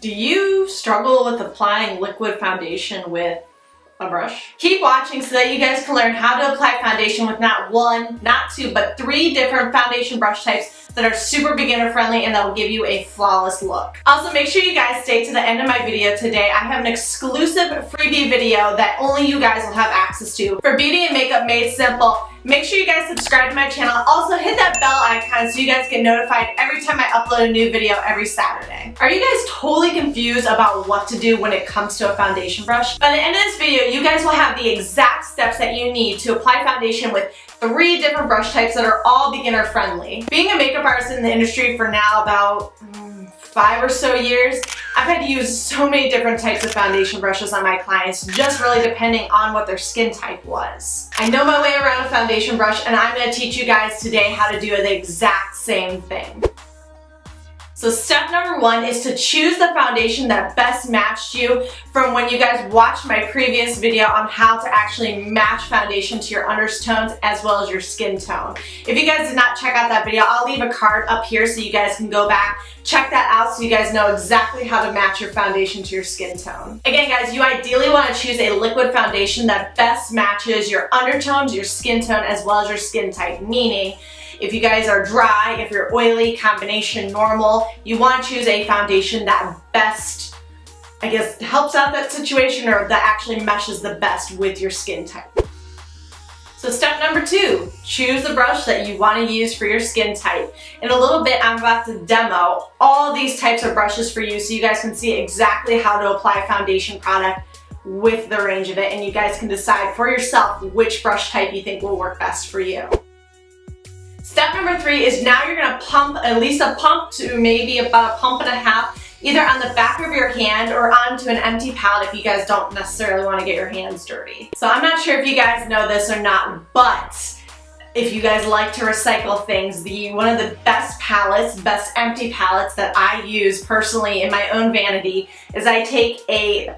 Do you struggle with applying liquid foundation with a brush? Keep watching so that you guys can learn how to apply foundation with not one, not two, but 3 different foundation brush types that are super beginner friendly and that will give you a flawless look. Also, make sure you guys stay to the end of my video today. I have an exclusive freebie video that only you guys will have access to for beauty and makeup made simple. Make sure you guys subscribe to my channel. Also, hit that bell icon so you guys get notified every time I upload a new video every Saturday. Are you guys totally confused about what to do when it comes to a foundation brush? By the end of this video, you guys will have the exact steps that you need to apply foundation with 3 different brush types that are all beginner friendly. Being a makeup artist in the industry for now about 5 or so years, I've had to use so many different types of foundation brushes on my clients, just really depending on what their skin type was. I know my way around a foundation brush, and I'm going to teach you guys today how to do the exact same thing. So step number 1 is to choose the foundation that best matched you from when you guys watched my previous video on how to actually match foundation to your undertones as well as your skin tone. If you guys did not check out that video, I'll leave a card up here so you guys can go back, check that out so you guys know exactly how to match your foundation to your skin tone. Again guys, you ideally want to choose a liquid foundation that best matches your undertones, your skin tone, as well as your skin type, meaning if you guys are dry, if you're oily, combination normal, you want to choose a foundation that best, I guess, helps out that situation or that actually meshes the best with your skin type. So step number 2, choose the brush that you want to use for your skin type. In a little bit, I'm about to demo all these types of brushes for you so you guys can see exactly how to apply foundation product with the range of it, and you guys can decide for yourself which brush type you think will work best for you. Step number 3 is now you're going to pump at least a pump to maybe about a pump and a half either on the back of your hand or onto an empty palette if you guys don't necessarily want to get your hands dirty. So I'm not sure if you guys know this or not, but if you guys like to recycle things, one of the best palettes, best empty palettes that I use personally in my own vanity is I take a,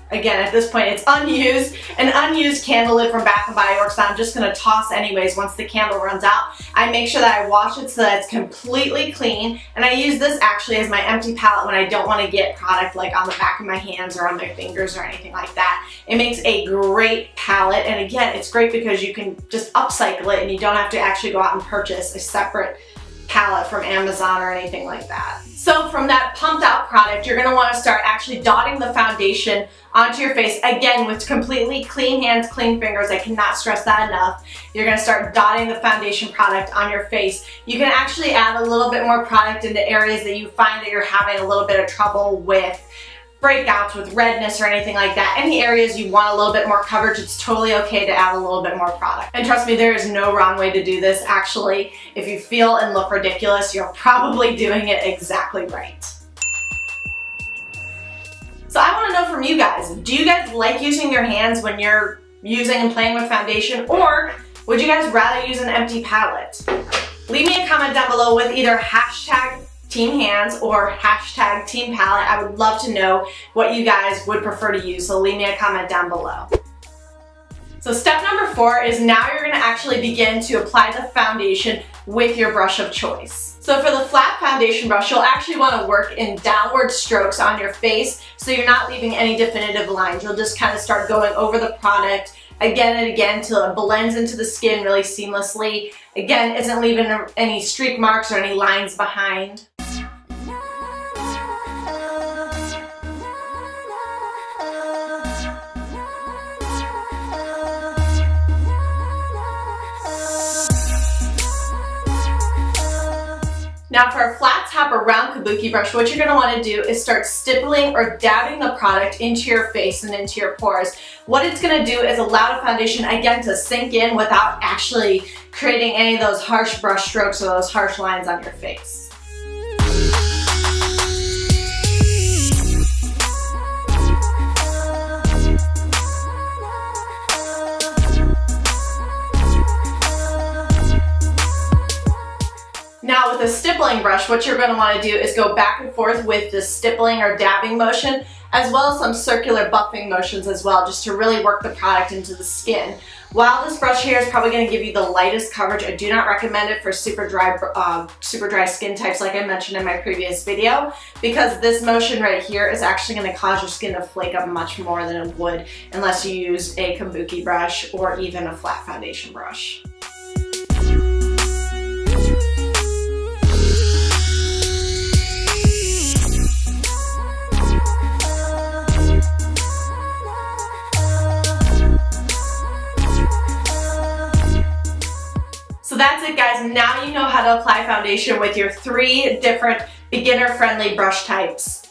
again, at this point, it's an unused candle lid from Bath & Body Works that I'm just going to toss anyways once the candle runs out. I make sure that I wash it so that it's completely clean, and I use this actually as my empty palette when I don't want to get product like on the back of my hands or on my fingers or anything like that. It makes a great palette, and again, it's great because you can just upcycle it and you don't have to actually go out and purchase a separate palette from Amazon or anything like that. So from that pumped out product, you're going to want to start actually dotting the foundation onto your face, again with completely clean hands, clean fingers. I cannot stress that enough. You're going to start dotting the foundation product on your face. You can actually add a little bit more product into areas that you find that you're having a little bit of trouble with breakouts, with redness or anything like that. Any areas you want a little bit more coverage, it's totally okay to add a little bit more product. And trust me, there is no wrong way to do this. Actually, if you feel and look ridiculous, you're probably doing it exactly right. So I want to know from you guys, do you guys like using your hands when you're using and playing with foundation, or would you guys rather use an empty palette? Leave me a comment down below with either hashtag Team Hands or hashtag Team Palette. I would love to know what you guys would prefer to use, so leave me a comment down below. So step number 4 is now you're going to actually begin to apply the foundation with your brush of choice. So for the flat foundation brush, you'll actually want to work in downward strokes on your face so you're not leaving any definitive lines. You'll just kind of start going over the product again and again till it blends into the skin really seamlessly. Again, isn't leaving any streak marks or any lines behind. Now for a flat top or round kabuki brush, what you're going to want to do is start stippling or dabbing the product into your face and into your pores. What it's going to do is allow the foundation, again, to sink in without actually creating any of those harsh brush strokes or those harsh lines on your face. Now with a stippling brush, brush, what you're going to want to do is go back and forth with the stippling or dabbing motion, as well as some circular buffing motions as well, just to really work the product into the skin. While this brush here is probably going to give you the lightest coverage, I do not recommend it for super dry skin types like I mentioned in my previous video, because this motion right here is actually going to cause your skin to flake up much more than it would unless you use a kabuki brush or even a flat foundation brush. So that's it, guys. Now you know how to apply foundation with your 3 different beginner-friendly brush types.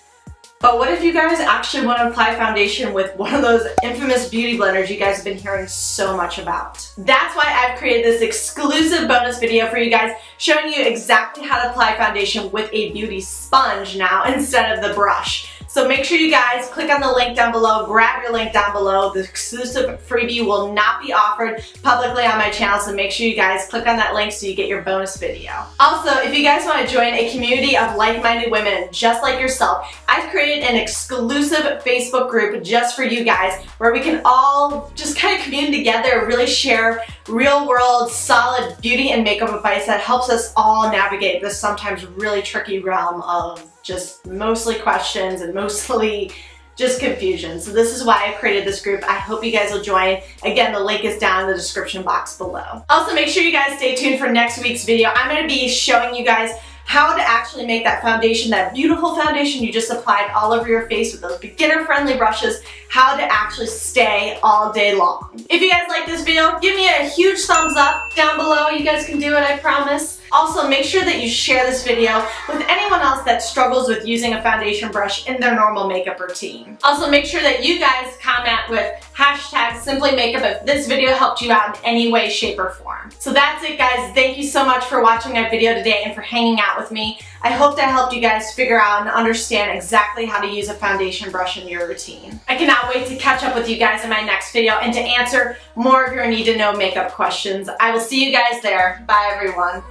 But what if you guys actually want to apply foundation with one of those infamous beauty blenders you guys have been hearing so much about? That's why I've created this exclusive bonus video for you guys, showing you exactly how to apply foundation with a beauty sponge now instead of the brush. So make sure you guys click on the link down below, grab your link down below. The exclusive freebie will not be offered publicly on my channel, so make sure you guys click on that link so you get your bonus video. Also, if you guys want to join a community of like-minded women just like yourself, I've created an exclusive Facebook group just for you guys where we can all just kind of commune together, really share real-world, solid beauty and makeup advice that helps us all navigate this sometimes really tricky realm of just mostly questions and mostly just confusion. So this is why I created this group. I hope you guys will join. Again, the link is down in the description box below. Also, make sure you guys stay tuned for next week's video. I'm going to be showing you guys how to actually make that foundation, that beautiful foundation you just applied all over your face with those beginner-friendly brushes, how to actually stay all day long. If you guys like this video, give me a huge thumbs up down below. You guys can do it, I promise. Also, make sure that you share this video with anyone else that struggles with using a foundation brush in their normal makeup routine. Also, make sure that you guys comment with #SimplyMakeup if this video helped you out in any way, shape, or form. So that's it, guys. Thank you so much for watching my video today and for hanging out with me. I hope that helped you guys figure out and understand exactly how to use a foundation brush in your routine. I cannot wait to catch up with you guys in my next video and to answer more of your need-to-know makeup questions. I will see you guys there. Bye, everyone.